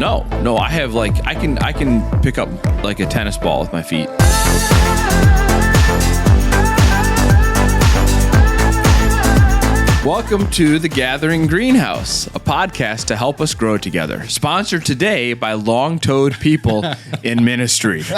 No, I have like I can pick up like a tennis ball with my feet. Welcome to The Gathering Greenhouse, a podcast to help us grow together. Sponsored today by long-toed people in ministry. All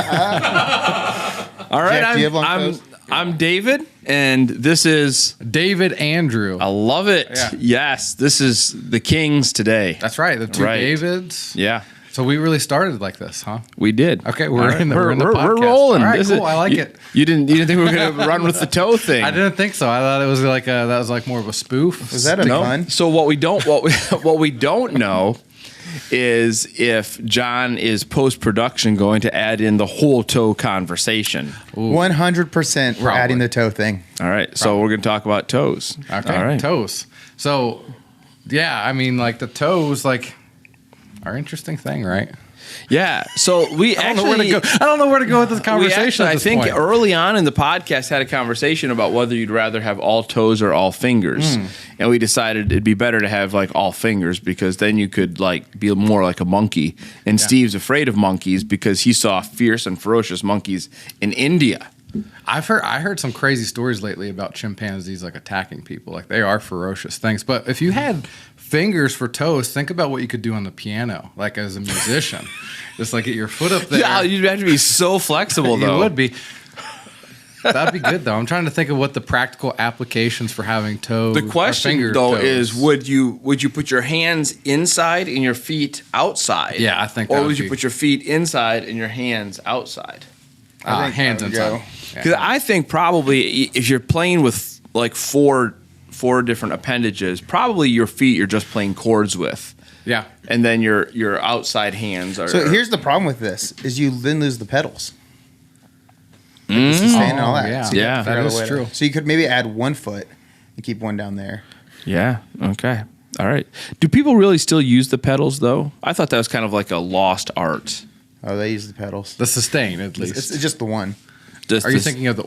right, Jack, do you have long toes? I'm David, and this is David Andrew. I love it. Yeah. Yes, this is the Kings today. That's right. The two Right. Davids. Yeah, So we really started like this, huh? we did. Okay, All we're right. in the we're podcast. rolling. All right, This cool. I like it. You didn't think we were gonna run with the toe thing? I didn't think so. I thought it was like that was like more of a spoof. Was that a fun? So what we don't know is if John is post-production going to add in the whole toe conversation. 100% we're Probably. adding the toe thing. All right, so we're going to talk about toes. Okay, All right. toes. So, yeah, I mean, like the toes, like are an interesting thing, right? Yeah. So we I don't know actually where to go. I don't know where to go with this we conversation. actually, at I this think point. early on in the podcast had a conversation about whether you'd rather have all toes or all fingers, and we decided it'd be better to have like all fingers because then you could like be more like a monkey. And Steve's afraid of monkeys because he saw fierce and ferocious monkeys in India. I heard some crazy stories lately about chimpanzees like attacking people. Like they are ferocious things. But if you had fingers for toes, think about what you could do on the piano, like as a musician. Just like get your foot up there. Yeah, you'd have to be so flexible though. You would be. That'd be good though. I'm trying to think of what the practical applications for having toes. The question finger though toes. is would you put your hands inside and your feet outside? Yeah, I think Or that would would you be- put your feet inside and your hands outside? I think hands that would inside. go. Yeah. Because I think probably if you're playing with like four different appendages, probably your feet you're just playing chords with, Yeah. and then your outside hands are. So here's the problem with this: is you then lose the pedals, like the sustain and all that. Yeah. So you Yeah. have to figure That out a is way to- true. So you could maybe add one foot and keep one down there. Yeah. Okay. All right. Do people really still use the pedals though? I thought that was kind of like a lost art. Oh, they use the pedals. The sustain at least. It's just the one. Just Are you this- thinking of the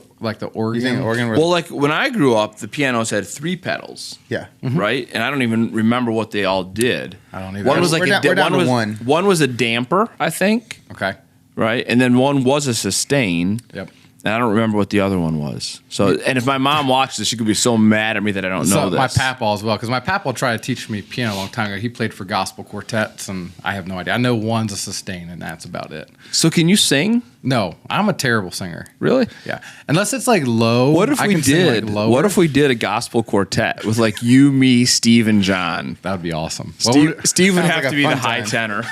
organ? You think organ? Well, like when I grew up, the pianos had 3 pedals. yeah. Right, and I don't even remember what they all did. I don't either. One was like We're down to one. One was a damper, I think. Okay. Right, and then one was a sustain. Yep. And I don't remember what the other one was. So, and if my mom watched this, she could be so mad at me that I don't know So this. my papaw as well, because my papaw tried to teach me piano a long time ago. He played for gospel quartets, and I have no idea. I know one's a sustain, and that's about it. So, can you sing? No, I'm a terrible singer. Really? Yeah, unless it's like low. What if I we can sing, did? Like, lower. What if we did a gospel quartet with like you, me, Steve, and John? That would be awesome. Steve would sounds have like to a be the fun high time. tenor.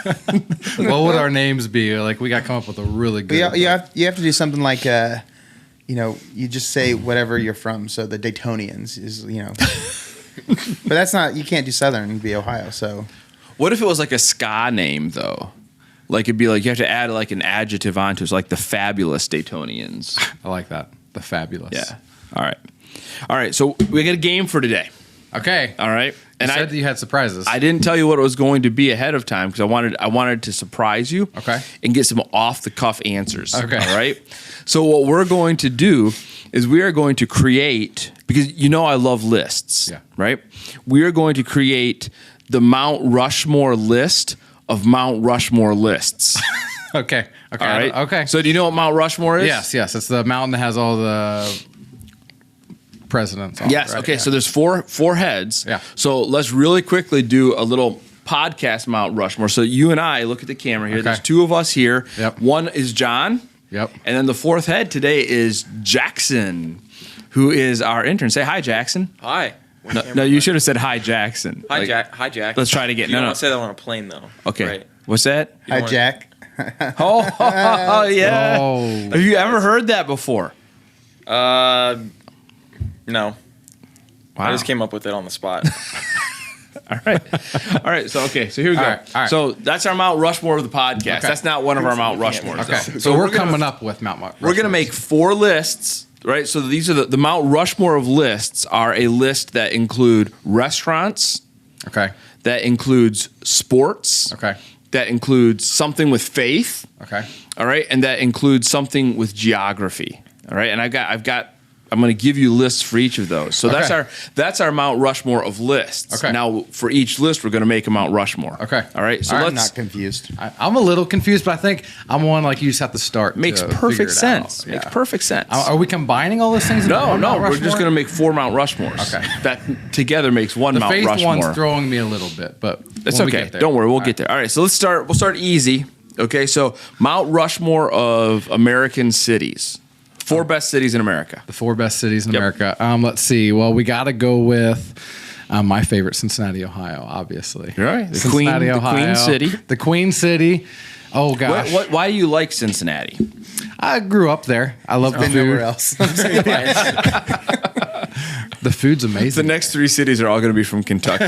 What would our names be? Like we got to come up with a really But good. you have to do something like you just say whatever you're from. So the Daytonians is but that's not. You can't do Southern and be Ohio. So What if it was like a ska name though? Like it'd be like you have to add like an adjective onto it, so like the Fabulous Daytonians. I like that. The fabulous. Yeah. All right. So we got a game for today. Okay. All right. And And you said you had surprises. I didn't tell you what it was going to be ahead of time because I wanted to surprise you. Okay. And get some off the cuff answers. Okay. All right. So what we're going to do is we are going to create, because I love lists. Yeah. Right. We are going to create the Mount Rushmore list of Mount Rushmore lists. okay. Okay. All right. Okay. So do you know what Mount Rushmore is? yes. It's the mountain that has all the presidents on it, Yes. right? Okay. Yeah. So there's four heads. Yeah. So let's really quickly do a little podcast Mount Rushmore. So you and I look at the camera here. Okay. There's 2 of us here. Yep. One is John. Yep. And then the 4th head today is Jackson, who is our intern. Say hi, Jackson. Hi. No, you should have said hi, Jackson. Hi, Like, Jack. Hi, Jack. Let's try it again. You No, don't no. want to say that on a plane, though. Okay. Right. What's that? You hi, want- Jack. Oh, yeah. Oh. Have you ever heard that before? No. Wow. I just came up with it on the spot. All right. So here we go. All right. So that's our Mount Rushmore of the podcast. Okay. That's not one of our Mount Rushmores. Okay. though. So we're gonna- coming up with Mount Rushmore. We're going to make 4 lists, right? So these are the Mount Rushmore of lists are a list that include restaurants, Okay. that includes sports, Okay. that includes something with faith, Okay. all right, and that includes something with geography, all right. And I've got I'm going to give you lists for each of those. So that's our Mount Rushmore of lists. Okay. Now for each list, we're going to make a Mount Rushmore. Okay. All right. So I'm let's. not confused. I'm a little confused, but I think I'm one like you just have to start. Makes to figure perfect it sense. out. Makes Yeah. perfect sense. Are we combining all those things? Into No, one no, Mount we're just Rushmore? going to make 4 Mount Rushmores. Okay. That together makes one The Mount faith Rushmore. one's throwing me a little bit, but That's when we okay. get there. Don't worry, we'll All get right. there. All right, so let's start. We'll start easy. Okay, so Mount Rushmore of American cities. 4 best cities in America. The 4 best cities in Yep. America. Let's see. Well, we got to go with my favorite, Cincinnati, Ohio. Obviously, Right. The Cincinnati, Queen- the Ohio. Queen City. The Queen City. Oh gosh, Why do you like Cincinnati? I grew up there. I love the Been nowhere food. else. The food's The amazing. next 3 cities are all going to be from Kentucky.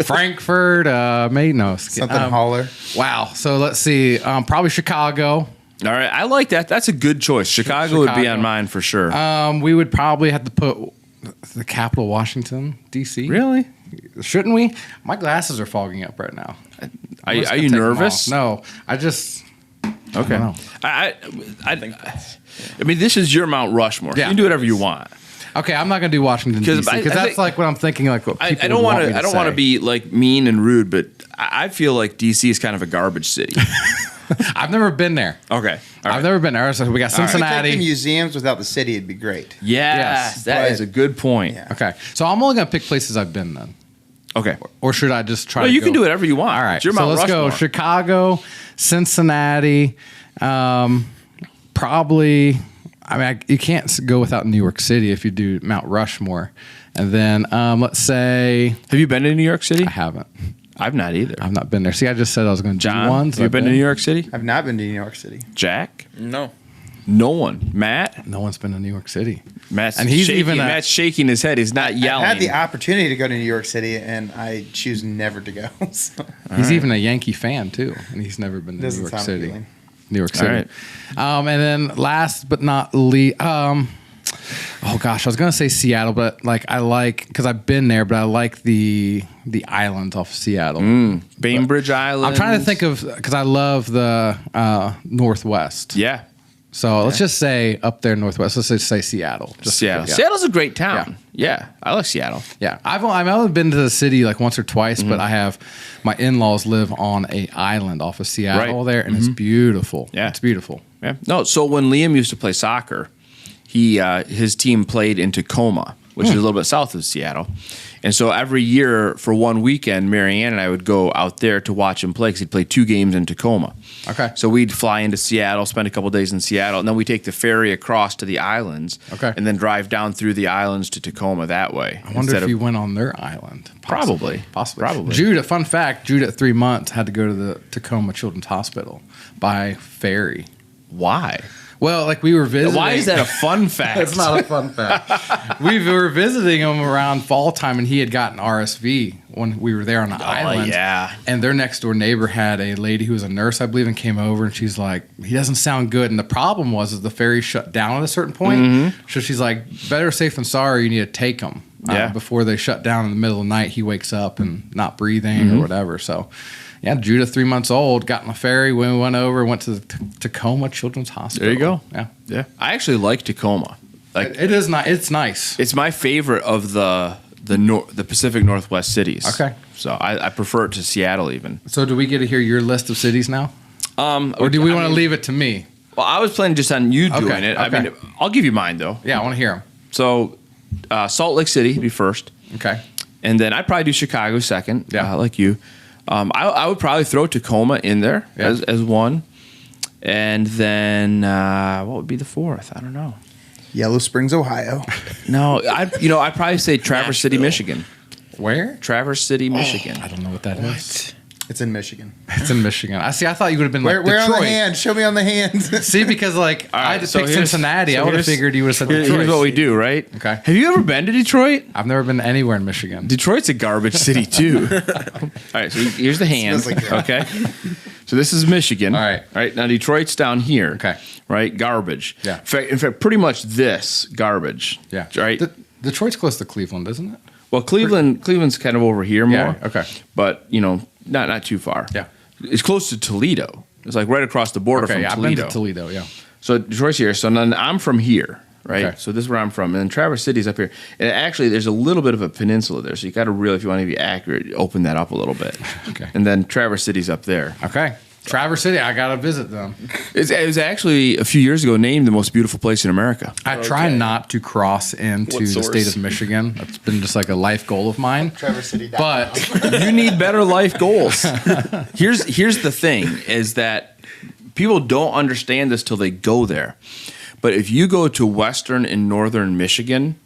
Frankfurt, no, Something holler. Wow. So let's see. Probably Chicago. All right, I like that. That's a good choice. Chicago would be Chicago. on mine for sure. We would probably have to put the capital, Washington, D.C. Really? Shouldn't we? My glasses are fogging up right now. Are I'm just you gonna take them nervous? off. No, I just. Okay. know. I mean, this is your Mount Rushmore. Yeah. You can do whatever you want. Okay, I'm not gonna do Washington 'Cause D.C. I because that's think- like what I'm thinking. Like what people I don't want want me to. I don't want to say. be like mean and rude, but I feel like DC is kind of a garbage city. I've never been there. Okay. All I've right. never been there. So we got If we take the Cincinnati. museums without the city, it'd be great. Yes, that But- is a good point. Yeah. Okay, so I'm only gonna pick places I've been then, Okay. or should I just try? No, to you go? can do whatever you want. All right, It's your so Mount let's go Rushmore. Chicago, Cincinnati, probably. I mean, you can't go without New York City if you do Mount Rushmore, and then let's say Have you been to New York City? I haven't. I've not either. I've not been there. See, I just said I was going to do John, one. so have you I've been to New York City? I've not been to New York City. Jack? No. No one. Matt? No one's been to New York City. Matt's And he's shaking, even a- Matt's shaking his head. He's not I yelling. had the opportunity to go to New York City, and I choose never to go. So, He's even a Yankee fan too, and he's never been to Doesn't New York sound City. appealing. New York City. All right. And then last but not least, oh gosh, I was gonna say Seattle, but like I like because I've been there, but I like the islands off of Seattle. Bainbridge Island. I'm trying to think of because I love the Northwest. Yeah. So let's just say up there Northwest. Let's just say Seattle. Just Seattle. yeah. Seattle's a great town. Yeah. I like Seattle. Yeah, I've only been to the city like once or twice, but I have my in-laws live on a island off of Seattle Right. there, and it's beautiful. Yeah. It's beautiful. Yeah. No, so when Liam used to play soccer, his team played in Tacoma, which is a little bit south of Seattle. And so every year for one weekend, Marianne and I would go out there to watch him play because he'd play 2 games in Tacoma. Okay. So we'd fly into Seattle, spend a couple days in Seattle, and then we take the ferry across to the islands. Okay. And then drive down through the islands to Tacoma that way. I wonder if you went on their island. Probably. Possibly. Probably. Judah, fun fact, Judah at 3 months had to go to the Tacoma Children's Hospital by ferry. Why? Well, like we were visiting. Why is that a fun fact? It's not a fun fact. We were visiting him around fall time, and he had gotten RSV when we were there on the island. yeah. And their next door neighbor had a lady who was a nurse, I believe, and came over, and she's like, "He doesn't sound good." And the problem was the ferry shut down at a certain point. So she's like, "Better safe than sorry. You need to take him Yeah. before they shut down in the middle of the night. He wakes up and not breathing or whatever." So. Yeah, Judah, 3 months old, got on the ferry. When we went over, went to the Tacoma Children's Hospital. There you go. Yeah, Yeah. I actually like Tacoma. Like it is not. It's nice. it's my favorite of the Pacific Northwest cities. Okay. So I prefer it to Seattle even. So, do we get to hear your list of cities now, or do we want to leave it to me? Well, I was planning just on you doing Okay, it. I okay. mean, I'll give you mine though. Yeah, I want to hear them. So Salt Lake City be first, Okay. and then I'd probably do Chicago second. Yeah. Like you. I would probably throw Tacoma in there Yeah. as one, and then what would be the fourth? I don't know. Yellow Springs, Ohio. No, I'd probably say Traverse City, Michigan. Where? Traverse City, Michigan. I don't know what that is. It's in Michigan. It's in Michigan. I see. I thought you would have been like Where on the Detroit. hand? Show me on the hand. See, because like All I right, had to so pick here's- Cincinnati. so I would have here's- figured you would have said Detroit. Here's what we do, right? Okay. Have you ever been to Detroit? I've never been anywhere in Michigan. Detroit's a garbage city too. All right, so here's the hand. Smells like that. Okay, so this is Michigan. All right. All right. Now Detroit's down here. Okay. Right, garbage. Yeah. In fact, pretty much this garbage. Yeah. Right. Detroit's close to Cleveland, isn't it? Well, Cleveland's kind of over here more. Yeah, okay. But not too far. Yeah. It's close to Toledo. It's like right across the border Okay. from Yeah, I've been Toledo. to Toledo. Yeah. So Detroit's here. So then I'm from here. right? Okay. So this is where I'm from, and then Traverse City's up here. And actually, there's a little bit of a peninsula there, so you got to really, if you want to be accurate, open that up a little bit. Okay. And then Traverse City's up there. Okay. Traverse City, I got to visit them. It was actually a few years ago named the most beautiful place in America. I try not to cross into What the source? state of Michigan. That's been just like a life goal of mine. Traverse City. But You need better life goals. Here's the thing: is that people don't understand this till they go there. But if you go to western and northern Michigan,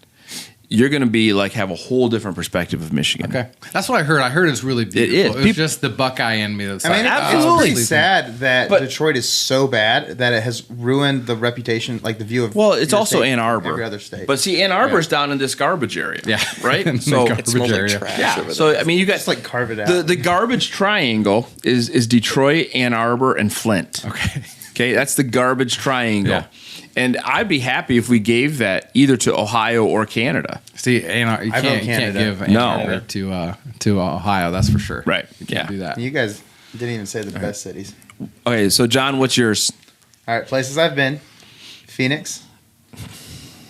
you're going to be like have a whole different perspective of Michigan. okay, that's what I heard. I heard it's really beautiful. is. It was Peop- just the Buckeye in me. That's I mean, like, it's absolutely. pretty sad that But- Detroit is so bad that it has ruined the reputation, like the view of. Well, it's your also state Ann from Arbor. every other state. But see, Ann Arbor's down in this garbage area. Yeah. Right? In the So garbage It smells like area. trash yeah. over So there. I mean, you got just like carve it out. the garbage triangle is Detroit, Ann Arbor, and Flint. okay. Okay, that's the garbage triangle. Yeah. And I'd be happy if we gave that either to Ohio or Canada. See, you I vote can't Canada. give Ann No. Arbor to Ohio. That's for sure. Right. You can't Yeah. do that. You guys didn't even say the best cities. Okay, so John, what's yours? All right, places I've been: Phoenix.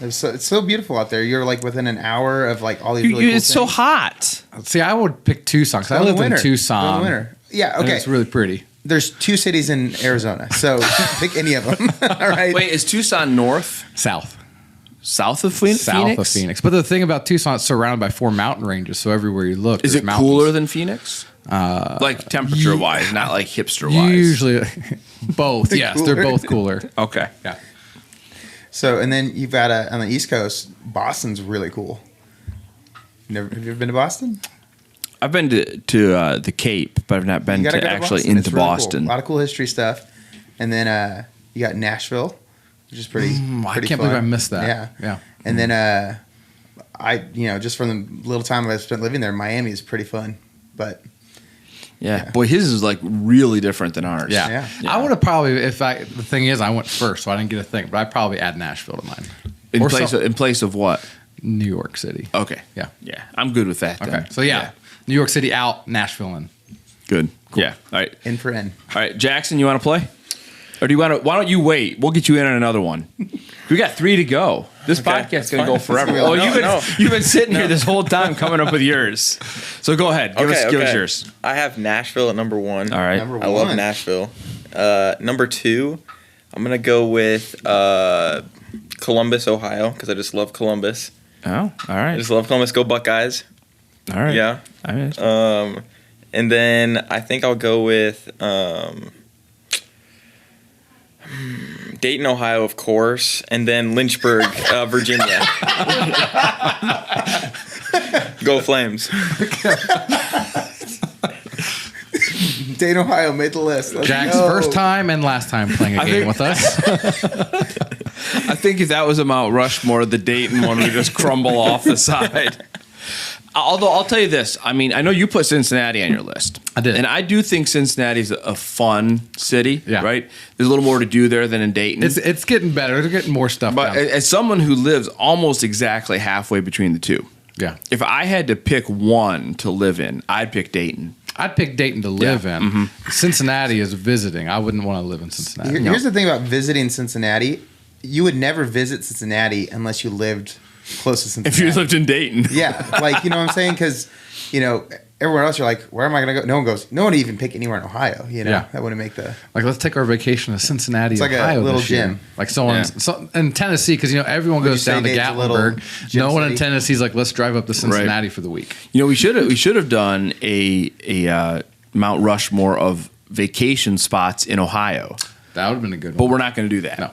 It's so beautiful out there. You're like within an hour of like all these really cool it's so things. hot. See, I would pick Tucson because I Go lived in winter. Go Tucson. in winter. Yeah, And okay. it's really pretty. There's 2 cities in Arizona, so pick any of them. All right. Wait, is Tucson north, South. south of Phoenix? South of Phoenix. But the thing about Tucson, it's surrounded by 4 mountain ranges, so everywhere you look, Is there's it mountains. cooler than Phoenix? Like temperature wise, not like hipster wise. Usually, both. Yes, they're Cooler. both cooler. Okay. Yeah. So, and then you've got on the East Coast, Boston's really cool. Have you ever been to Boston? I've been to the Cape, but I've not been You gotta to go to actually Boston. into It's really cool. Boston. A lot of cool history stuff. And then you got Nashville, which is pretty. I pretty can't fun. believe I missed that. Yeah. Yeah. And then just from the little time I've spent living there, Miami is pretty fun. But Yeah. Boy, his is like really different than ours. Yeah. Yeah. I would have probably, the thing is, I went first, so I didn't get a thing, but I'd probably add Nashville to mine. In Or place of what? New York City. Okay. Yeah. Yeah. I'm good with that. Then. Okay. So, yeah. New York City out, Nashville in. Good. Yeah. All right. in for N. All right, Jackson, you want to play? Or do you want to? Why don't you wait? We'll get you in on another one. We got 3 to go. This podcast is going to go forever. No, You've been sitting here this whole time coming up with yours. So go ahead. Give us yours. I have Nashville at number 1. All right. Number I love one. Nashville. Number 2, I'm gonna go with Columbus, Ohio, because I just love Columbus. Oh, all right. I just love Columbus. Go Buckeyes. All right. Yeah. All right. And then I think I'll go with Dayton, Ohio, of course, and then Lynchburg, Virginia. Go Flames. Dayton, Ohio made the list. Let's Jack's go. first time and last time playing a game with us. I think if that was a Mount Rushmore, the Dayton one would just crumble off the side. Although I'll tell you this, I mean, I know you put Cincinnati on your list. I did. And I do think Cincinnati's a fun city, Yeah. right? There's a little more to do there than in Dayton. It's getting better. They're getting more stuff But down. as someone who lives almost exactly halfway between the two, Yeah. if I had to pick one to live in, I'd pick Dayton. I'd pick Dayton to live Yeah. in. Cincinnati is visiting. I wouldn't want to live in Cincinnati. Here's the thing about visiting Cincinnati. You would never visit Cincinnati unless you lived close to If Cincinnati. you lived in Dayton. Yeah, like, you know what I'm saying? Because, everywhere else you're like, where am I going to go? No one goes, no one would even pick anywhere in Ohio, Yeah. That wouldn't make the... Like, let's take our vacation to Cincinnati, It's like a Ohio little this year. gym. Like in Tennessee, because everyone Would you goes say down to Dave's a little Gatlinburg. gym No one in city? Tennessee's like, let's drive up to Cincinnati for the week. We should have done a Mount Rushmore of vacation spots in Ohio, That would have been a good but one. we're not going to do that. No.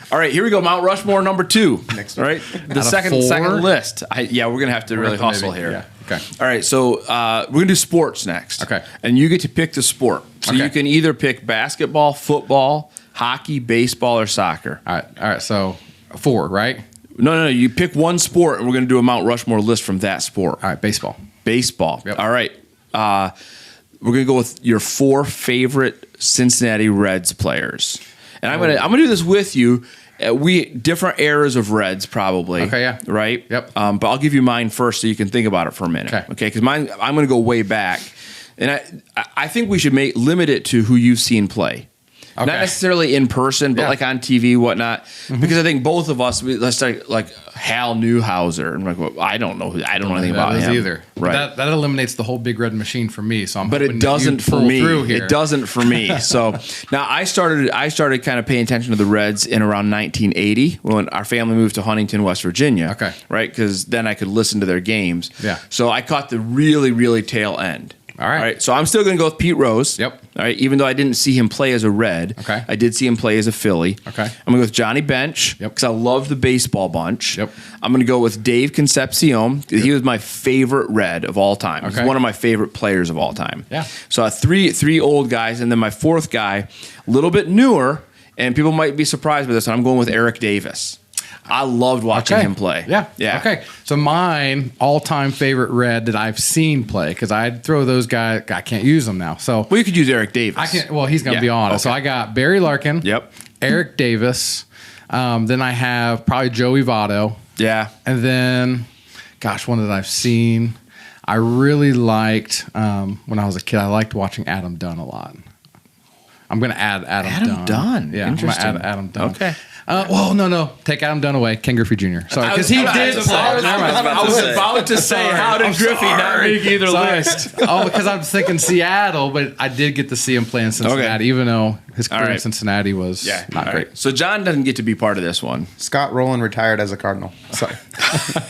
All right, here we go. Mount Rushmore number 2. Next All one. right, the Out of second 4? list. We're going to have to really hustle here. Yeah. Okay. All right, so we're going to do sports next. Okay. And you get to pick the sport. So Okay. you can either pick basketball, football, hockey, baseball, or soccer. All right. So 4, right? No. You pick one sport, and we're going to do a Mount Rushmore list from that sport. All right. Baseball. Baseball. Yep. All right. We're going to go with your 4 favorite Cincinnati Reds players. And I'm going to do this with you. We different eras of Reds, probably. Okay, yeah. Right. Yep. But I'll give you mine first, so you can think about it for a minute. Okay. Because mine, I'm going to go way back, and I think we should limit it to who you've seen play, Not necessarily in person, but like on TV, whatnot. Because I think both of us, let's say like Hal Newhouser. I'm like, well, I don't know anything about him either. Right. That eliminates the whole Big Red Machine for me. So but it doesn't for me. It doesn't for me. So now I started kind of paying attention to the Reds in around 1980 when our family moved to Huntington, West Virginia. Okay. Right, because then I could listen to their games. Yeah. So I caught the really, really tail end. All right. So I'm still going to go with Pete Rose. Yep. All right. Even though I didn't see him play as a Red. Okay. I did see him play as a Philly. Okay. I'm going to go with Johnny Bench. Yep. Because I love the baseball bunch. Yep. I'm going to go with Dave Concepcion. He was my favorite Red of all time. Okay. He's one of my favorite players of all time. Yeah. So three old guys, and then my fourth guy, a little bit newer, and people might be surprised by this. I'm going with Eric Davis. I loved watching him play. Yeah. Yeah. Okay. So mine all-time favorite Red that I've seen play, because I'd throw those guys. I can't use them now. So Well, you could use Eric Davis. I can. Well, he's going to be on it. So I got Barry Larkin. Yep. Eric Davis. Then I have probably Joey Votto. Yeah. And then, gosh, one that I've seen. I really liked when I was a kid. I liked watching Adam Dunn a lot. I'm going to add Adam Dunn. Yeah, I'm going to Interesting. add Adam Dunn. Okay. Well, no. Take Adam Dunn away. Ken Griffey Jr. Sorry, because he did play. I was about to say, how did Griffey not make either list? Oh, because I'm thinking Seattle, but I did get to see him play in Cincinnati, even though his career in Cincinnati was not great. Right. So John doesn't get to be part of this one. Scott Rowland retired as a Cardinal. So,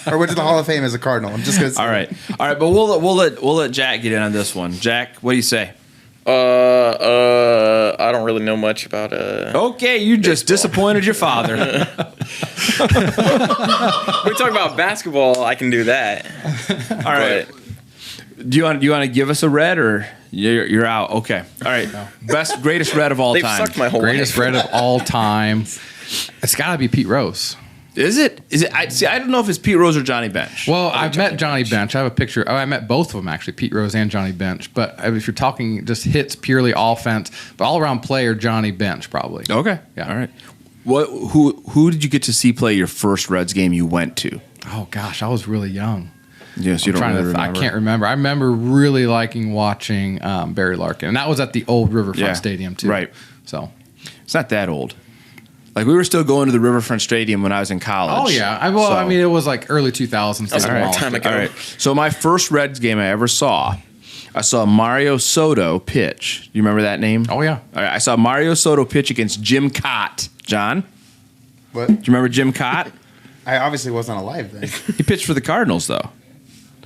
or went to the Hall of Fame as a Cardinal. I'm just going to say. All right. But we'll let Jack get in on this one. Jack, what do you say? I don't really know much about Okay, you just disappointed your father. we talk about basketball, I can do that. All right. Do you want to give us a Red, or you're out? Okay. All right. Greatest Red of all They've time. sucked my whole Greatest life. Red of all time. It's got to be Pete Rose. Is it? I don't know if it's Pete Rose or Johnny Bench. Well, I've met Johnny Bench. I have a picture. Oh, I met both of them, actually, Pete Rose and Johnny Bench. But if you're talking just hits, purely offense, but all-around player, Johnny Bench, probably. Okay. Yeah. All right. Who did you get to see play your first Reds game you went to? Oh, gosh, I was really young. Yes, you don't really remember. I can't remember. I remember really liking watching Barry Larkin. And that was at the old Riverfront Stadium, too. Right. So it's not that old. Like, we were still going to the Riverfront Stadium when I was in college. Oh, yeah. I mean, it was like early 2000s. That's a long time ago. All right. So my first Reds game I ever saw, I saw Mario Soto pitch. You remember that name? Oh, yeah. All right. I saw Mario Soto pitch against Jim Cott. John? What? Do you remember Jim Cott? I obviously wasn't alive then. He pitched for the Cardinals, though.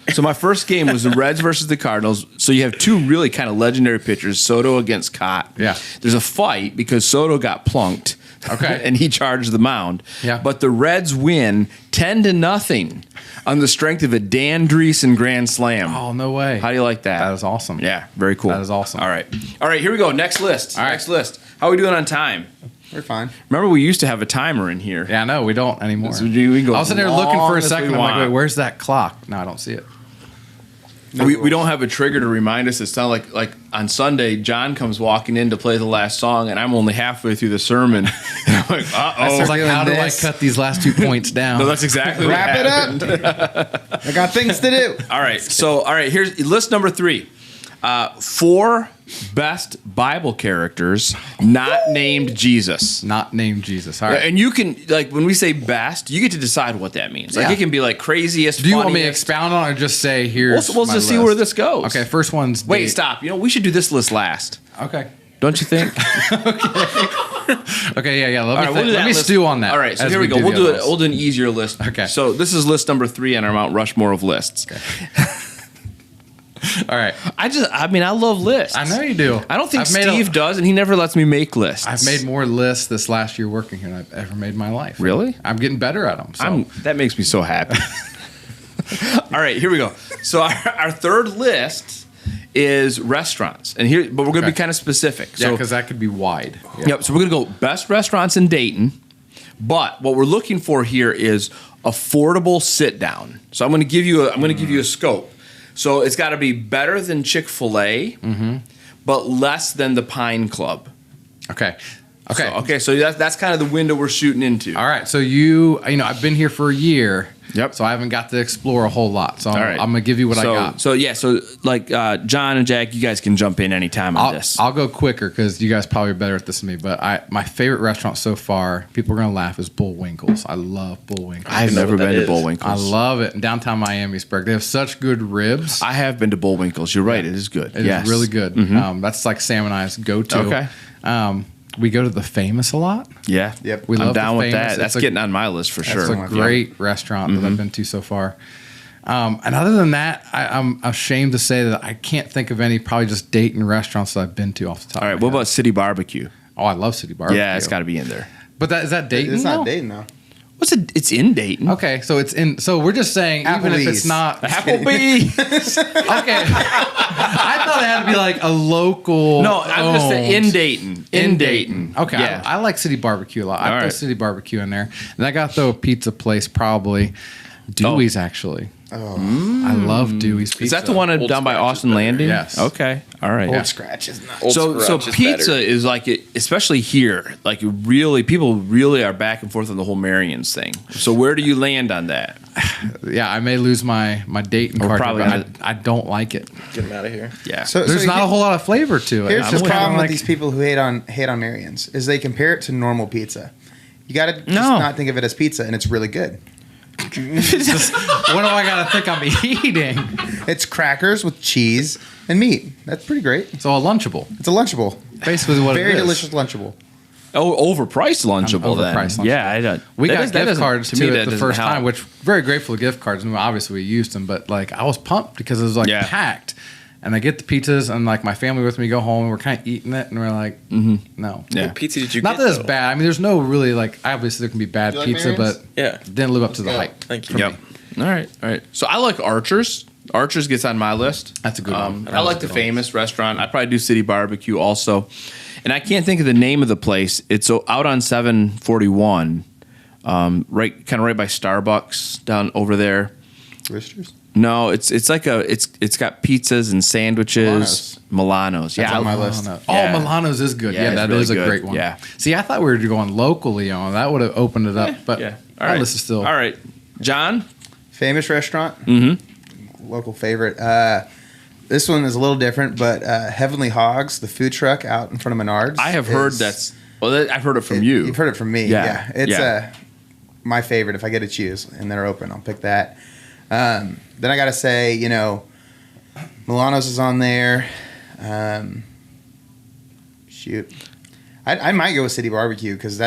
So my first game was the Reds versus the Cardinals. So you have two really kind of legendary pitchers, Soto against Cott. Yeah. There's a fight because Soto got plunked. Okay. And he charged the mound. Yeah. But the Reds win 10-0 on the strength of a Dan Driessen grand slam. Oh, no way. How do you like that? That is awesome. Yeah, very cool. That is awesome. All right. Here we go. Next list. All right. Next list. How are we doing on time? We're fine. Remember, we used to have a timer in here. Yeah, no, we don't anymore. So we can go I was sitting there as looking for long a as second. we I'm like, want. wait, where's that clock? No, I don't see it. We don't have a trigger to remind us. It's not like on Sunday, John comes walking in to play the last song, and I'm only halfway through the sermon. And I'm like, It's like, how do I cut these last 2 points down? No, that's exactly what Wrap happened. it up. I got things to do. All right. So, here's list number 3. 4 best Bible characters not named Jesus. Not named Jesus. All right. And you can, like, when we say best, you get to decide what that means. Like, Yeah. it can be like craziest, Do you want me to funniest. expound on it or just say here's We'll my just see list? where this goes. Okay, first one's Wait, Dave. stop. We should do this list last. Okay. Don't you think? Okay, yeah. All right, we'll do Let that me list. stew on that. All right, so as here we go. do We'll the do other it. ones. We'll do an easier list. Okay. So this is list number 3 on our Mount Rushmore of lists. All right. I love lists. I know you do. I don't think I've made Steve does, and he never lets me make lists. I've made more lists this last year working here than I've ever made in my life. Really? I'm getting better at them. So. That makes me so happy. All right, here we go. So our third list is restaurants, but we're going to be Okay. kind of specific. Yeah, So, because that could be wide. Yeah. yep. So we're going to go best restaurants in Dayton, but what we're looking for here is affordable sit down. So I'm going to give you a scope. So it's got to be better than Chick-fil-A, but less than the Pine Club. Okay. Okay. So that's kind of the window we're shooting into. All right. So I've been here for a year. Yep. So I haven't got to explore a whole lot. So I'm going to give you what I got. So like John and Jack, you guys can jump in anytime on this. I'll go quicker because you guys probably are better at this than me. But my favorite restaurant so far, people are going to laugh, is Bullwinkle's. I love Bullwinkle's. I've know never what that been to is. Bullwinkle's. I love it. In downtown Miamisburg. They have such good ribs. I have been to Bullwinkle's. You're right. It is good. It is really good. That's like Sam and I's go-to. Okay. We go to the Famous a lot. Yeah. Yep. We I'm love down the with Famous. that. That's It's a- getting on my list for It's sure. a great restaurant that I've been to so far. And other than that, I'm ashamed to say that I can't think of any probably just Dayton restaurants that I've been to off the top All right. of my What head. about City Barbecue? Oh, I love City Barbecue. Yeah, it's got to be in there. But is that Dayton? It's not though? Dayton though. What's it? It's in Dayton. Okay, so it's in. So we're just saying, even if it's Applebee's. not Applebee. okay. I thought it had to be like a local. No, I'm just saying in owned- Dayton. In Dayton. Okay, Yeah. I like City Barbecue a lot. I All throw right. City Barbecue in there, and I got to throw a pizza place probably. Dewey's actually. Oh, I love Dewey's Pizza. Is that the one Old down by Scratch is Austin better. Landing? Yes. Okay. All right. Old Scratch is not. Old So Scratch is pizza better. is like especially here, like really people really are back and forth on the whole Marion's thing. So where do you land on that? Yeah, I may lose my Dayton We're card, probably but gonna- I don't like it. Get him out of here. Yeah. So There's not a whole lot of flavor to it. Here's I'm the kinda problem like- with these people who hate on Marion's is they compare it to normal pizza. You got to just No. not think of it as pizza, and it's really good. What do I got to think I'm eating? It's crackers with cheese and meat. That's pretty great. So a Lunchable, It's a Lunchable. basically what Very it is. delicious Lunchable. Overpriced Lunchable then. Overpriced Lunchable. Yeah, I don't. We that got does- that gift doesn't- cards to to me, it that the doesn't first help. time, which very grateful for gift cards. And obviously we used them, but like I was pumped because it was like Yeah. packed. And I get the pizzas, and like my family with me go home, and we're kind of eating it, and we're like, no. Yeah. What pizza did you Not get? that it's though? bad. I mean, there's no really like. Obviously, there can be bad You like pizza, Marion's? but Yeah. it didn't live up to the go. hype. Thank you. Yep. All right. So I like Archer's. Archer's gets on my list. That's a good one. I like the Famous restaurant. I probably do City Barbecue also. And I can't think of the name of the place. It's out on 741, right by Starbucks down over there. Roosters? No, it's like it's got pizzas and sandwiches. Milano's. That's Yeah, on my list. Oh, Yeah. Milano's is good. Yeah, Yeah, it's that really is a good. great one. Yeah. See, I thought we were going locally on that. Would have opened it up, but yeah. my list is still. All right, John. Famous restaurant. Mm-hmm. Local favorite. This one is a little different, but Heavenly Hogs, the food truck out in front of Menards. I have heard is- I've heard it from you. You've heard it from me. Yeah. Yeah. It's Yeah. my favorite if I get to choose, and they're open. I'll pick that. Then I got to say, Milano's is on there. Shoot. I might go with City Barbecue because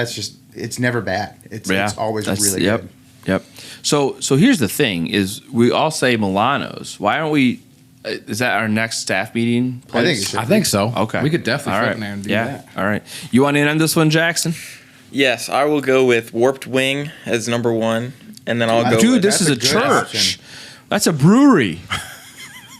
it's never bad. It's always really good. Yep. So here's the thing: is we all say Milano's. Why aren't we? Is that our next staff meeting place? I think it should. I think so. Okay. We could definitely All fit right. in there and do yeah. that. All right. You want in on this one, Jackson? Yes, I will go with Warped Wing as number one, and then I'll go. Dude, with, this is a That's a good church. option. That's a brewery.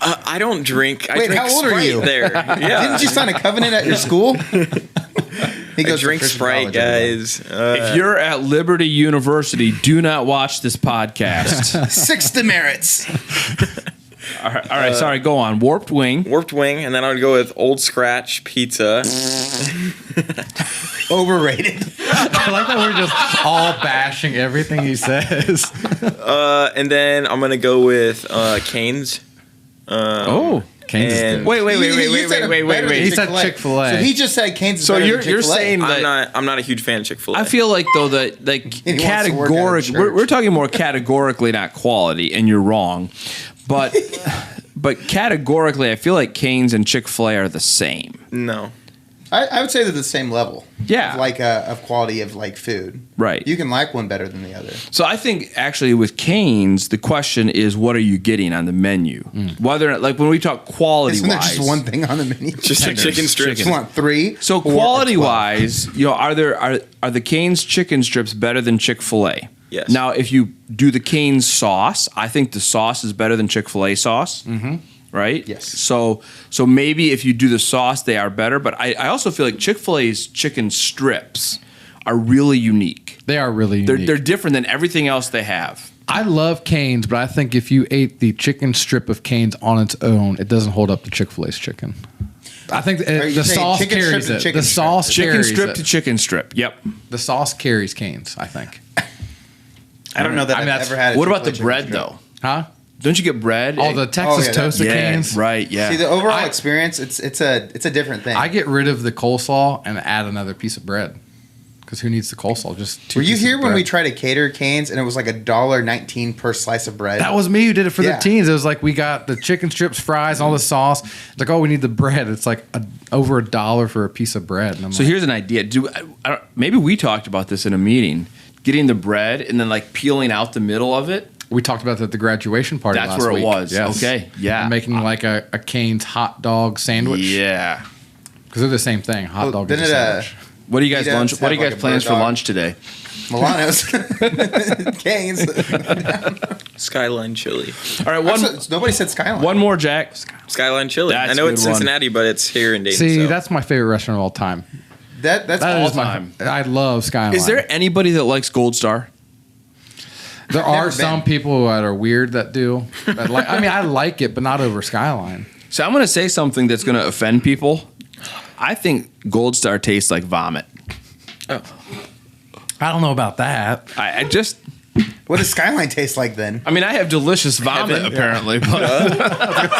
I don't drink. I Wait, drink how old are Sprite you? there. Yeah. Didn't you sign a covenant at your school? He I goes to drink Christian Sprite, college, everyone. guys. If you're at Liberty University, do not watch this podcast. 6 demerits. All right. Sorry. Go on. Warped Wing. Warped Wing, and then I would go with Old Scratch Pizza. Overrated. I like that we're just all bashing everything he says. And then I'm gonna go with Cane's. Cane's is and- good. Wait. You said it better than He said Chick-fil-A. So he just said Cane's is So better you're than Chick-fil-A. saying that I'm not a huge fan of Chick-fil-A. I feel like though that like He wants to work at a categoric. church. We're talking more categorically, not quality, and you're wrong. But categorically, I feel like Cane's and Chick-fil-A are the same. no. I would say they're the same level. Yeah. Of like of quality of like food. Right. You can like one better than the other. So I think actually with Cane's, the question is, what are you getting on the menu? Whether like when we talk quality Isn't there wise, just one thing on the menu? Just like chicken strips. You want 3? so 4, or quality 12? wise, are the Cane's chicken strips better than Chick-fil-A? Yes. Now, if you do the Cane's sauce, I think the sauce is better than Chick-fil-A sauce. Mm-hmm. Right? Yes. So maybe if you do the sauce, they are better. But I also feel like Chick-fil-A's chicken strips are really unique. They are really unique. They're different than everything else they have. I love Cane's, but I think if you ate the chicken strip of Cane's on its own, it doesn't hold up to Chick-fil-A's chicken. I think Are you the saying sauce chicken strip carries to it. chicken The strip? sauce Chicken carries strip it. to chicken strip. Yep. The sauce carries Cane's, I think. I don't know that I mean, I've that's- ever had. What about the Chick-fil-A bread chicken strip. though? Huh? Don't you get bread? Oh, the Texas yeah, toasted yeah, Cane's. right. Yeah. See, the overall I- experience, it's a different thing. I get rid of the coleslaw and add another piece of bread. Because who needs the coleslaw? Just two Were you pieces here of when bread. we tried to cater Cane's and it was like $1.19 per slice of bread? That was me who did it for Yeah. the teens. It was like we got the chicken strips, fries, all the sauce. It's like, oh, we need the bread. It's like over $1 for a piece of bread. And I'm So like, here's an idea. Maybe we talked about this in a meeting. Getting the bread and then like peeling out the middle of it. we talked about that at the graduation party. That's last where it week. was. Yes. Okay, yeah. And making like a Cane's hot dog sandwich. Yeah. Because they're the same thing. Hot Well, dog is a didn't it, sandwich. What do you guys You'd have lunch? to What do you have, guys like, a plans bird for dog. lunch today? Milano's. Cane's. Skyline Chili. All right, one Nobody said Skyline. one more, Jack. Skyline Chili. That's I know a it's good one. Cincinnati, but it's here in Dayton. See, so. that's my favorite restaurant of all time. That's That all is my. time. I love Skyline. Is there anybody that likes Gold Star? There are Never some been. people that are weird that do. That like, I mean, I like it, but not over Skyline. So I'm going to say something that's going to offend people. I think Gold Star tastes like vomit. I don't know about that. I just, What does Skyline taste like then? I mean, I have delicious vomit Heaven. apparently, but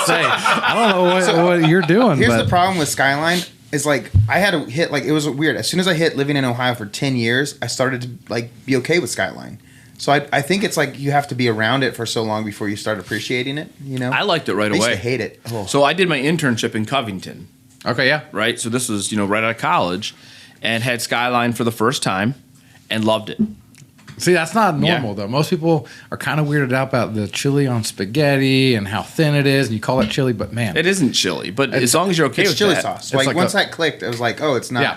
Say, I don't know what you're doing. Here's but the problem with Skyline is like I had to hit like it was weird. As soon as I hit living in Ohio for 10 years, I started to like be okay with Skyline. So I think it's like you have to be around it for so long before you start appreciating it. You know, I liked it right I used away. to hate it. Oh. So I did my internship in Covington, Okay, yeah. right? So this was, right out of college, and had Skyline for the first time, and loved it. See, that's not normal Yeah. though. Most people are kind of weirded out about the chili on spaghetti and how thin it is, and you call it chili, but man, It isn't chili, but as long as you're okay it's with chili that. sauce. It's Like, like once a- that clicked, I was like, oh, it's not. Yeah.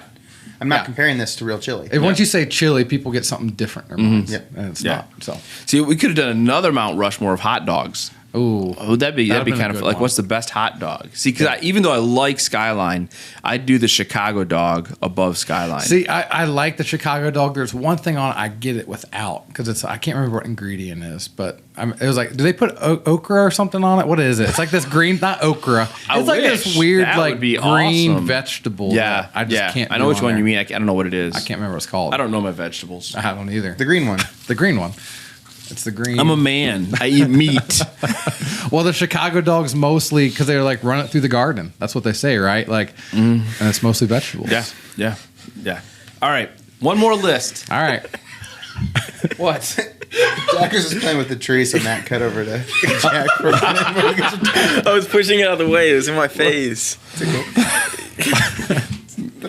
I'm not Yeah. comparing this to real chili. If once you say chili, people get something different in their minds, Yeah. and it's Yeah. not. So, See, we could have done another Mount Rushmore of hot dogs. ooh, Oh, that'd be That'd have been a kind of good like, one. what's the best hot dog? See, because even though I like Skyline, I'd do the Chicago dog above Skyline. See, I like the Chicago dog. There's one thing on it I get it without because it's I can't remember what ingredient it is, but it was like, do they put okra or something on it? What is it? It's like this green, not okra. I It's like wish. this weird That like would be green awesome. vegetable. yeah, that I just yeah. can't. I know do which on one there. you mean. I don't know what it is. I can't remember what it's called. I don't know my vegetables. I don't either. The green one. The green one. It's the green. I'm a man. I eat meat. Well, the Chicago dogs mostly because they're like run it through the garden. That's what they say, right? Like, and it's mostly vegetables. Yeah, yeah, yeah. All right, one more list. All right. What? Jackers is playing with the tree, so Matt cut over to Jack for a minute. I was pushing it out of the way. It was in my face.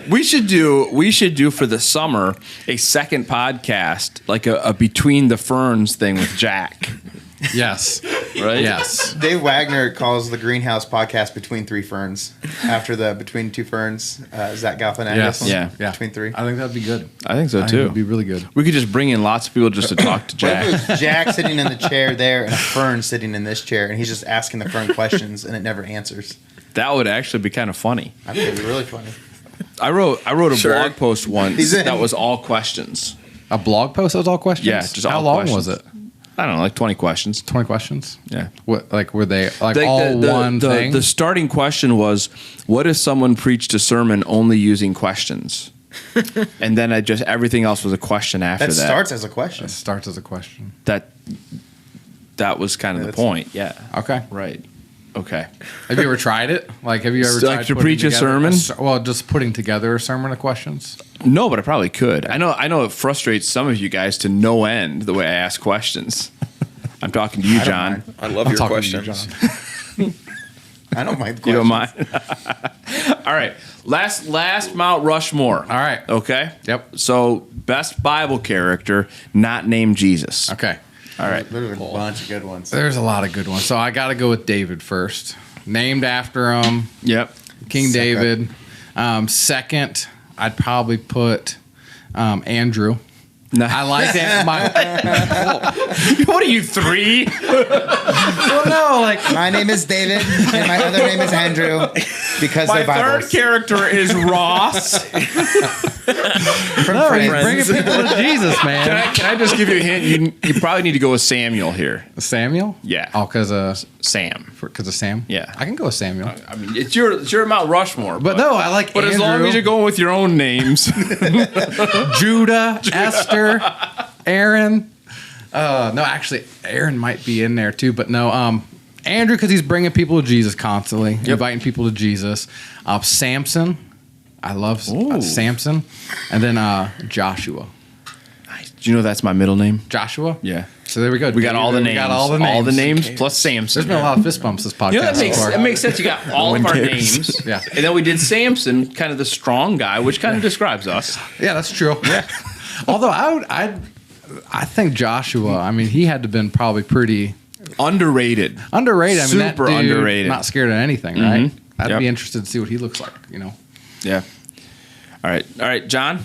We should do for the summer a second podcast, like a Between the Ferns thing with Jack. Yes. Right? Yes. Dave Wagner calls the Greenhouse podcast Between Three Ferns after the Between Two Ferns, Zach Galifianakis Yes. one. Yeah. Yeah. Between Three. I think that'd be good. I think so I think too. it'd be really good. We could just bring in lots of people just to talk to What if it Jack. was Jack sitting in the chair there and a fern sitting in this chair, and he's just asking the fern questions and it never answers? That would actually be kind of funny. I think it'd be really funny. I wrote a Sure. blog post once He's in. that was all questions. A blog post that was all questions? Yeah, just How all long questions. was it? I don't know, like 20 questions. 20 questions? Yeah. What, like, were they like Like all one thing? The starting question was, what if someone preached a sermon only using questions? And then everything else was a question after That that. starts as a question. It starts as a question. That was kind of the That's- point. Yeah. Okay. Right. Okay. Have you ever tried it? Like, have you ever Like tried to putting preach a together sermon? well, just putting together a sermon of questions? No, but I probably could. I know it frustrates some of you guys to no end the way I ask questions. I'm talking to you, I don't John. mind. I love I'm your talking to you, questions. I don't mind. You don't questions. mind? All right. Last Mount Rushmore. All right. Okay. Yep. So best Bible character not named Jesus. Okay. All right. There's a bunch of good ones. There's a lot of good ones. So I got to go with David first. Named after him, Yep. King Second. David. Second, I'd probably put Andrew. No. I like that. What are you, 3? Well, no, like My name is David, and my other name is Andrew. because My they're Bibles. third character is Ross. From No, he's Friends. bringing people to Jesus, man. Can I just give you a hint? You probably need to go with Samuel here. Samuel? Yeah. Oh, because Sam. of Sam? Yeah. I can go with Samuel. I mean, it's your Mount Rushmore. But no, I like But as long Andrew, as you're going with your own names. Judah, Esther, Aaron. No, actually, Aaron might be in there too, but no. Andrew, because he's bringing people to Jesus constantly, inviting people to Jesus. Samson. I love Ooh. Samson. And then Joshua. Do you know that's my middle name? Joshua? Yeah. So there we go. We got all the names. We got all the names. All the names plus Samson. There's been a lot of fist bumps this podcast. You know, that so far. makes sense. You got all of our names. Yeah. And then we did Samson, kind of the strong guy, which kind of describes us. Yeah, that's true. Yeah. Although I think Joshua, I mean, he had to have been probably pretty Underrated. underrated. I mean, that Super dude, underrated. Not scared of anything, right? I'd Yep. be interested to see what he looks like, you know. Yeah. All right, John.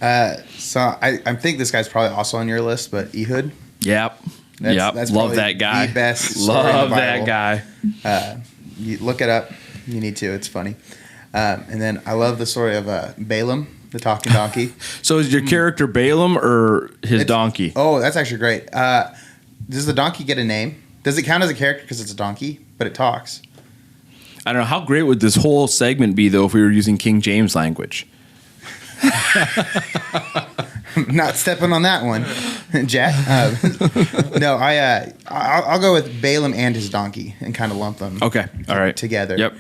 So I think this guy's probably also on your list, but Ehud. Yep. Yep. That's Love probably that guy. The best story in the Love that Bible. guy. You look it up. You need to. It's funny. And then I love the story of Balaam, the talking donkey. So is your character Balaam or his It's- donkey? Oh, that's actually great. Does the donkey get a name? Does it count as a character because it's a donkey, but it talks? I don't know. How great would this whole segment be, though, if we were using King James language? Not stepping on that one, Jack. No, I'll go with Balaam and his donkey and kind of lump them. Okay. All right. Together. Yep.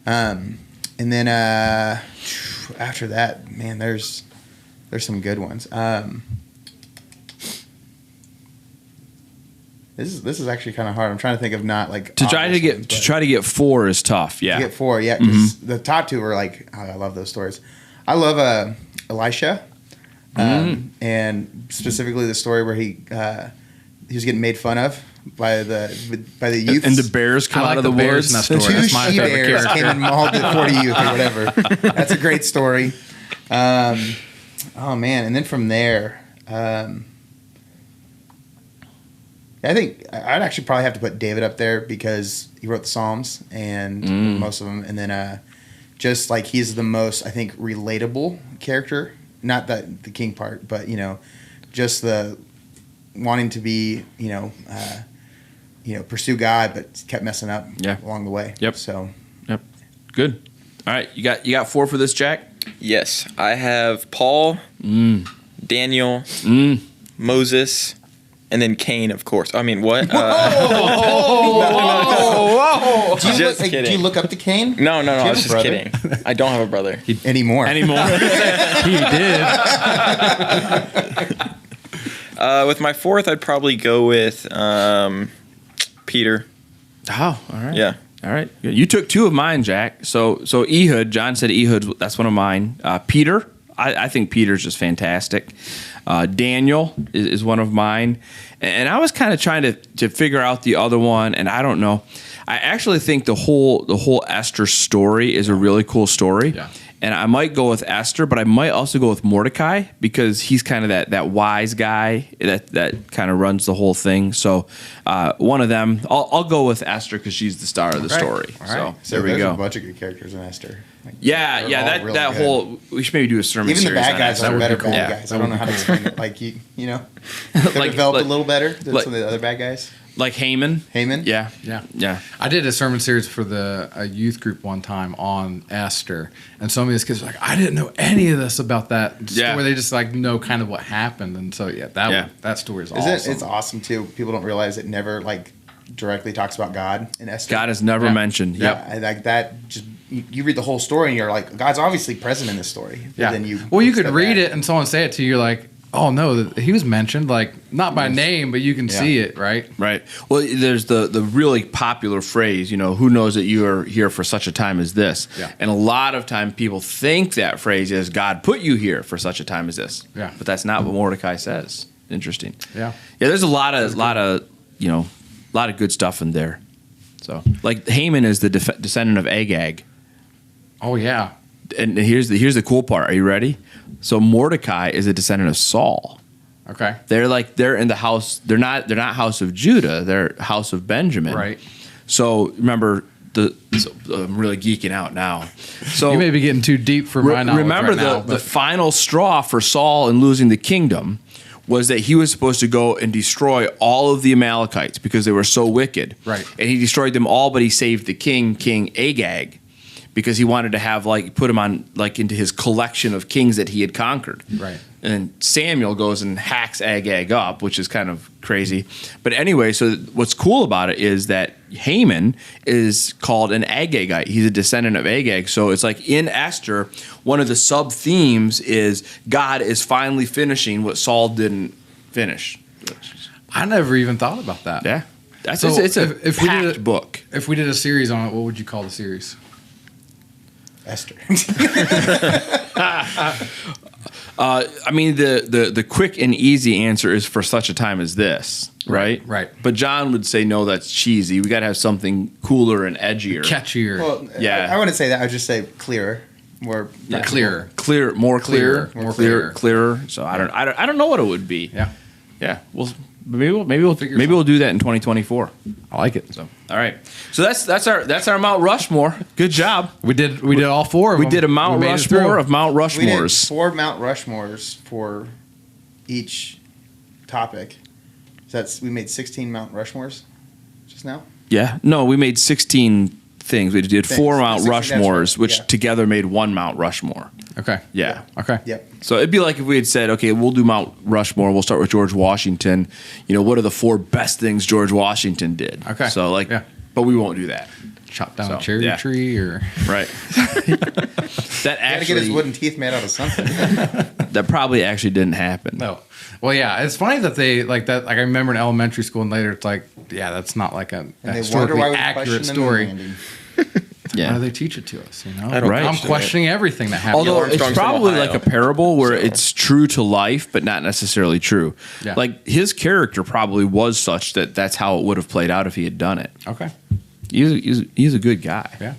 And then after that, man, there's some good ones. This is actually kind of hard. I'm trying to think of not like To try to get 4 is tough. Yeah. to get 4, yeah, because the top 2 are like, oh, I love those stories. I love Elisha, and specifically the story where he was getting made fun of by the youth. And the bears come I like out of the the bears woods. in that story. Two That's my favorite she-bears character. came and mauled the 40 youth or whatever. That's a great story. Oh man, and then from there, I think I'd actually probably have to put David up there because he wrote the Psalms and most of them, and then just like he's the most, I think, relatable character. Not that the king part, but just the wanting to be, pursue God, but kept messing up along the way. Yep. So Yep. Good. All right. You got 4 for this, Jack? Yes, I have Paul, Daniel, Moses, and then Cain, of course. I mean, what? do you, Just do kidding. you look up to Cain? No, Do you I have was a just brother? kidding. I don't have a brother. Anymore. He did. With my 4th, I'd probably go with Peter. Oh, all right. Yeah. All right. Good. You took 2 of mine, Jack. So Ehud, John said Ehud, that's one of mine. Peter, I think Peter's just fantastic. Daniel is one of mine. And I was kind of trying to figure out the other one, and I don't know. I actually think the whole Esther story is a really cool story. Yeah. And I might go with Esther, but I might also go with Mordecai because he's kind of that wise guy that kind of runs the whole thing. So one of them, I'll go with Esther because she's the star of the story. All right. So there we there's go. a bunch of good characters in Esther. Like, Yeah, they're yeah. all That really that good. whole we should maybe do a sermon Even the series bad on guys Esther. are better cool. bad Yeah, guys. I don't know how to explain it. Like you know, Like- like developed like- a little better than like- some of the other bad guys. Like Haman. Haman. Yeah, Yeah. yeah. I did a sermon series for a youth group one time on Esther, and some of these kids were like, I didn't know any of this about that Yeah. story. They just like know kind of what happened, and so that story is Isn't awesome. it? It's awesome too. People don't realize it never like directly talks about God in Esther. God is never Yeah. mentioned. Yeah, Yep. and like that. Just you read the whole story and you're like, God's obviously present in this story. But Yeah. Then you could step read back. it and someone say it to you, you're like, oh no, he was mentioned, like not by name, but you can Yeah. see it, right? Right. Well, there's the really popular phrase, who knows that you are here for such a time as this? Yeah. And a lot of time people think that phrase is God put you here for such a time as this. Yeah. But that's not what Mordecai says. Interesting. Yeah. Yeah. There's a lot of good stuff in there. So like Haman is the descendant of Agag. Oh yeah. And here's the cool part. Are you ready? So Mordecai is a descendant of Saul. Okay. They're in the house. They're not house of Judah. They're house of Benjamin. Right. So remember, I'm really geeking out now. So You may be getting too deep for my knowledge remember right now, the final straw for Saul in losing the kingdom was that he was supposed to go and destroy all of the Amalekites because they were so wicked. Right. And he destroyed them all, but he saved the King Agag, because he wanted to have put him on into his collection of kings that he had conquered. Right. And Samuel goes and hacks Agag up, which is kind of crazy. But anyway, so what's cool about it is that Haman is called an Agagite. He's a descendant of Agag. So it's like in Esther, one of the sub themes is God is finally finishing what Saul didn't finish. I never even thought about that. Yeah. That's So it's a if we did packed book. If we did a series on it, what would you call the series? Esther. I mean, the quick and easy answer is for such a time as this, right? Right. But John would say, no, that's cheesy. We got to have something cooler and edgier. Catchier. Well, Yeah. I wouldn't say that. I would just say clearer, more Clearer. More clear, Clearer. clearer. So I don't know what it would be. Yeah. Yeah. Well, maybe we'll do that in 2024. I like it. So all right. So that's our Mount Rushmore. Good job. We did all four of We them. did a Mount We made it Rushmore through. of Mount We did Rushmores. 4 Mount Rushmores for each topic. We made 16 Mount Rushmores just now. Yeah. No, we made 16 things. We did 4 Things. Mount 16, that's Rushmores, right. which Yeah. together made 1 Mount Rushmore. Okay. Yeah. Okay. Yep. So it'd be like if we had said, okay, we'll do Mount Rushmore. We'll start with George Washington. What are the 4 best things George Washington did? Okay. So Yeah. but we won't do that. Chop down So, a cherry yeah. tree or Right. That Gotta get his actually, wooden teeth made out of something. that probably actually didn't happen. no. Well, yeah, it's funny that they like that. Like I remember in elementary school and later, it's like, yeah, that's not like a And they wonder historically why we accurate question the story. moon landing. Why do they teach it to us? I don't Right. I'm question questioning everything that happens. Although Armstrong's it's from probably Ohio. like a parable where it's true to life, but not necessarily true. Yeah. Like his character probably was such that that's how it would have played out if he had done it. Okay. He's a good guy. Yeah.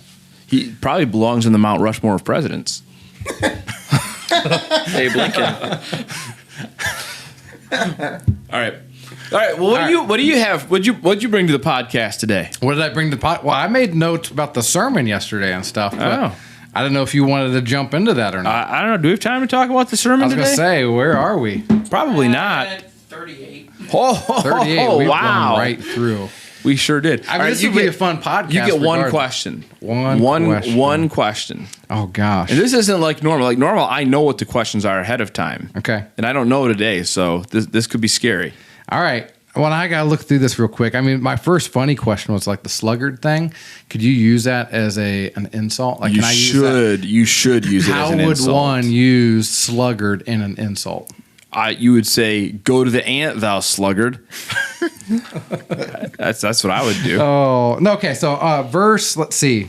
He probably belongs in the Mount Rushmore of presidents. Abe Lincoln. All right. Well, what do you have? What'd you bring to the podcast today? What did I bring to the pot? Well, I made notes about the sermon yesterday and stuff. But Oh. I don't know if you wanted to jump into that or not. I don't know. Do we have time to talk about the sermon I was today? going to say, where are we? Probably not. 38. Oh, 38. We've wow. gone right through. We sure did. I mean, All right, this would be a fun podcast. You get one regardless. question. One One question. Oh, gosh. And this isn't like normal. Like normal, I know what the questions are ahead of time. Okay. And I don't know today, so this could be scary. All right. Well, I got to look through this real quick. I mean, my first funny question was like the sluggard thing. Could you use that as an insult? Like, You can I use that? You should use it How as an would insult. one use sluggard in an insult? You would say, "Go to the ant, thou sluggard." that's what I would do. Oh, no. Okay. So, verse, let's see,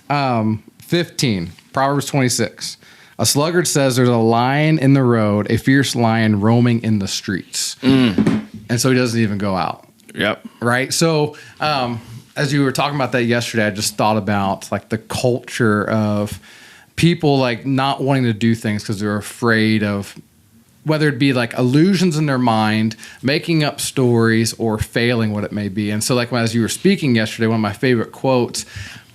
15, Proverbs 26. A sluggard says there's a lion in the road, a fierce lion roaming in the streets. And so he doesn't even go out. Yep. Right. So, as you were talking about that yesterday, I just thought about like the culture of people like not wanting to do things because they're afraid of whether it be like illusions in their mind, making up stories, or failing, what it may be. And so, like as you were speaking yesterday, one of my favorite quotes,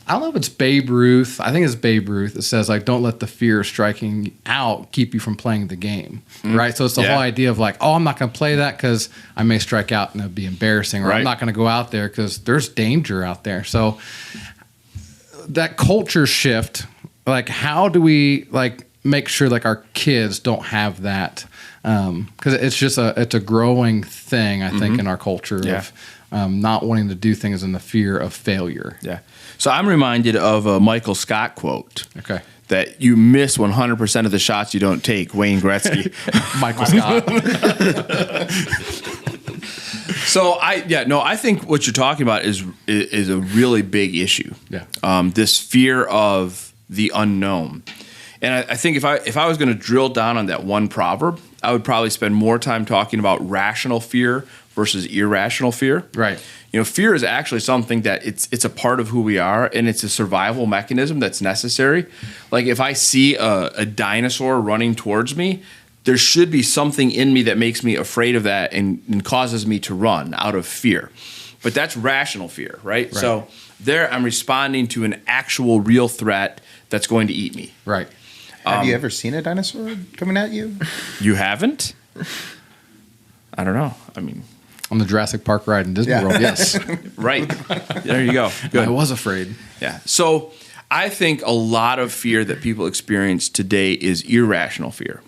I don't know if it's Babe Ruth. I think it's Babe Ruth. It says like, "Don't let the fear of striking out keep you from playing the game." Right. So it's the Yeah. whole idea of like, oh, I'm not going to play that because I may strike out and it'd be embarrassing, or I'm Right. not going to go out there because there's danger out there. So that culture shift, like, how do we like make sure like our kids don't have that? Because it's a growing thing, I think, in our culture Yeah. of not wanting to do things in the fear of failure. Yeah. So I'm reminded of a Michael Scott quote. Okay. That you miss 100% of the shots you don't take, Wayne Gretzky. Michael Scott. So I think what you're talking about is a really big issue. Yeah. This fear of the unknown. And I think if I was going to drill down on that one proverb, I would probably spend more time talking about rational fear versus irrational fear. Right. Fear is actually something that it's a part of who we are, and it's a survival mechanism that's necessary. Like if I see a dinosaur running towards me, there should be something in me that makes me afraid of that and causes me to run out of fear. But that's rational fear, right? So There, I'm responding to an actual real threat that's going to eat me. Right. Have you ever seen a dinosaur coming at you? You haven't? I don't know. I mean, On the Jurassic Park ride in Disney Yeah. World, yes. right. There you go. Good. I was afraid. Yeah. So I think a lot of fear that people experience today is irrational fear.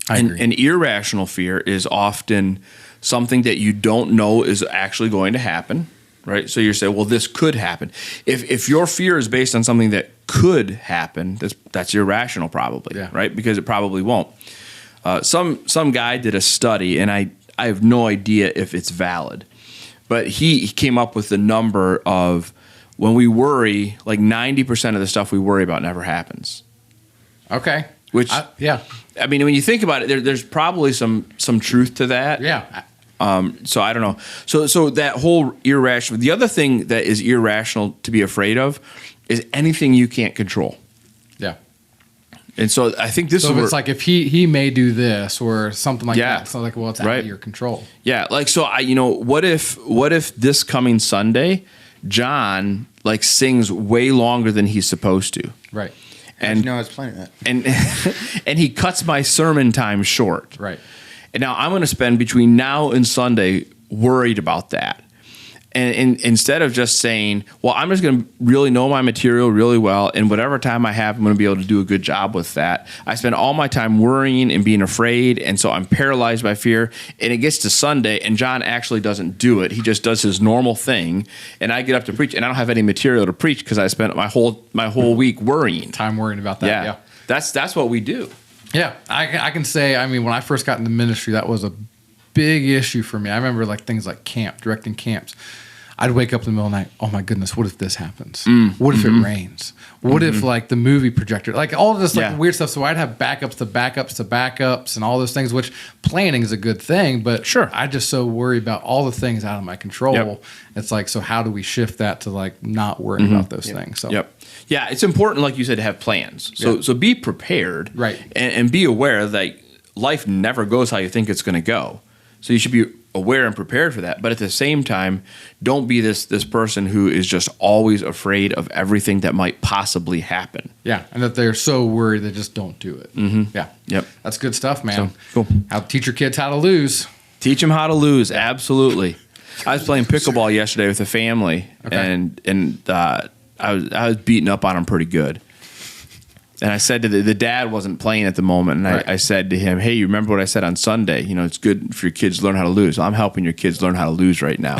I agree. And irrational fear is often something that you don't know is actually going to happen, right? So you're saying, well, this could happen. If your fear is based on something that could happen, that's irrational probably, Yeah. right? Because it probably won't. Some guy did a study, and I have no idea if it's valid, but he came up with the number of when we worry, like 90% of the stuff we worry about never happens. Okay. Which yeah. I mean, when you think about it, there's probably some truth to that. Yeah. So I don't know. So that whole irrational. The other thing that is irrational to be afraid of is anything you can't control. Yeah. And so I think this So is if where, it's like if he may do this or something like Yeah. that, it's not like, well, it's out Right. of your control. yeah, like so what if this coming Sunday, John like sings way longer than he's supposed to, Right. And and I was planning that. and and he cuts my sermon time short. Right. And now I'm going to spend between now and Sunday worried about that. And instead of just saying, well, I'm just going to really know my material really well, and whatever time I have, I'm going to be able to do a good job with that. I spend all my time worrying and being afraid, and so I'm paralyzed by fear. And it gets to Sunday, and John actually doesn't do it. He just does his normal thing, and I get up to preach, and I don't have any material to preach because I spent my whole week worrying. Time worrying about that. Yeah. That's what we do. Yeah, I can say, I mean, when I first got into ministry, that was a big issue for me. I remember like things like camp, directing camps. I'd wake up in the middle of the night, oh my goodness, what if this happens? What if it rains? What if like the movie projector, like all this like Yeah. weird stuff. So I'd have backups to backups to backups and all those things, which planning is a good thing, but Sure. I just so worry about all the things out of my control. Yep. It's like, so how do we shift that to like not worrying about those things? So Yep. Yeah, it's important, like you said, to have plans. So Yeah. so be prepared, Right. and be aware that life never goes how you think it's going to go. So you should be aware and prepared for that. But at the same time, don't be this person who is just always afraid of everything that might possibly happen. Yeah, and that they're so worried they just don't do it. Yeah. Yep. That's good stuff, man. So, cool. How to teach your kids how to lose. Teach them how to lose. Absolutely. I was playing pickleball yesterday with a family, Okay. and I was beating up on them pretty good. And I said to the dad wasn't playing at the moment, and Right. I said to him, "Hey, you remember what I said on Sunday? You know, it's good for your kids to learn how to lose. Well, I'm helping your kids learn how to lose right now."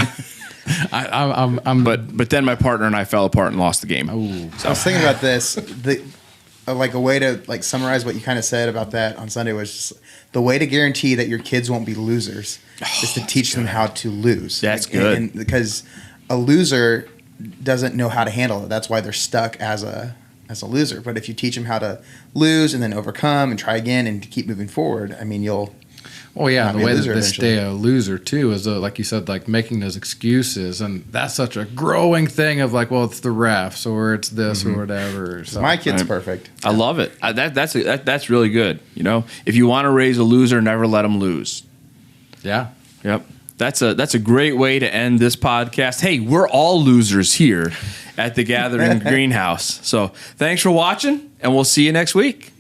I'm but then my partner and I fell apart and lost the game. I was thinking about this. Like a way to like summarize what you kind of said about that on Sunday was just, the way to guarantee that your kids won't be losers is to teach them how to lose. That's Like, good. and because a loser doesn't know how to handle it. That's why they're stuck as a loser. But if you teach them how to lose and then overcome and try again and to keep moving forward, I mean, you'll. Well, yeah, Not the be a way that loser they eventually. stay a loser too is like you said, like making those excuses, and that's such a growing thing of like, well, it's the refs or it's this or whatever. So My kid's Right. perfect. I love it. That's really good. You know, if you want to raise a loser, never let them lose. yeah, Yep. That's a great way to end this podcast. Hey, we're all losers here at the Gathering Greenhouse. So thanks for watching, and we'll see you next week.